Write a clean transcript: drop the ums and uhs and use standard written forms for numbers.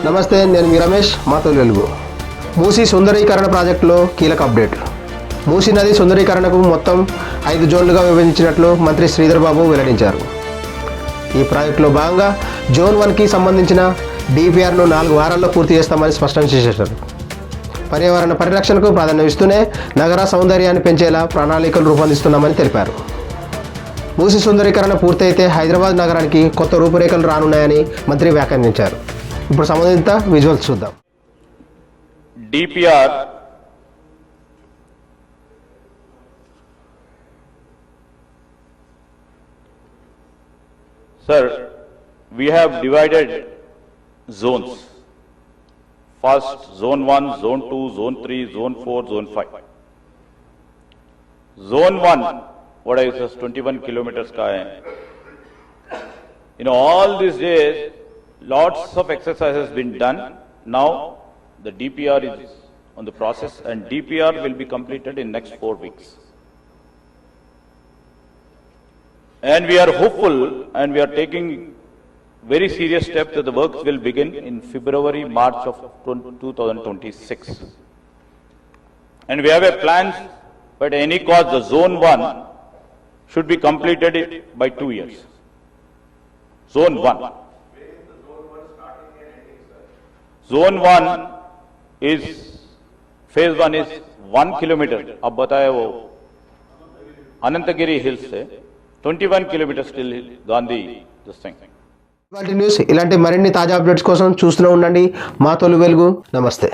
నమస్తే, నేను మీ రమేష్. మాతోలు వెలుగు. మూసీ సుందరీకరణ ప్రాజెక్టులో కీలక అప్డేట్. మూసీ నది సుందరీకరణకు మొత్తం 5 జోన్లుగా విభజించినట్లు మంత్రి శ్రీధర్ బాబు వెల్లడించారు. ఈ ప్రాజెక్టులో భాగంగా జోన్ 1కి సంబంధించిన డిపిఆర్ను 4 వారాల్లో పూర్తి చేస్తామని స్పష్టం చేశారు. పర్యావరణ పరిరక్షణకు ప్రాధాన్యం ఇస్తూనే నగర సౌందర్యాన్ని పెంచేలా ప్రణాళికలు రూపొందిస్తున్నామని తెలిపారు. మూసీ సుందరీకరణ పూర్తయితే హైదరాబాద్ నగరానికి కొత్త రూపురేఖలు రానున్నాయని మంత్రి వ్యాఖ్యానించారు. ఇప్పుడు సంబంధిత విజువల్స్ చూద్దాం. DPR Sir, we have divided zones. First, zone 1, zone 2, zone 3, zone 4, zone 5. Zone 1, what I says 21 kilometers ka hai. All these days, lots of exercise has been done. Now, the DPR is on the process and DPR will be completed in next 4 weeks. And we are hopeful and we are taking very serious steps that the works will begin in February, March of 2026. And we have a plan, but at any cost, the zone 1 should be completed by 2 years. Zone 1. Zone 1 is, phase 1 is 1 kilometer. अब बताया वो Ananthagiri hills से 21 kilometers till Gandhi this thing. ఇలాంటి news, ఇలాంటి మరిన్ని తాజా updates కోసం చూస్తూనే ఉండండి మాతోలు వెలుగు. నమస్తే.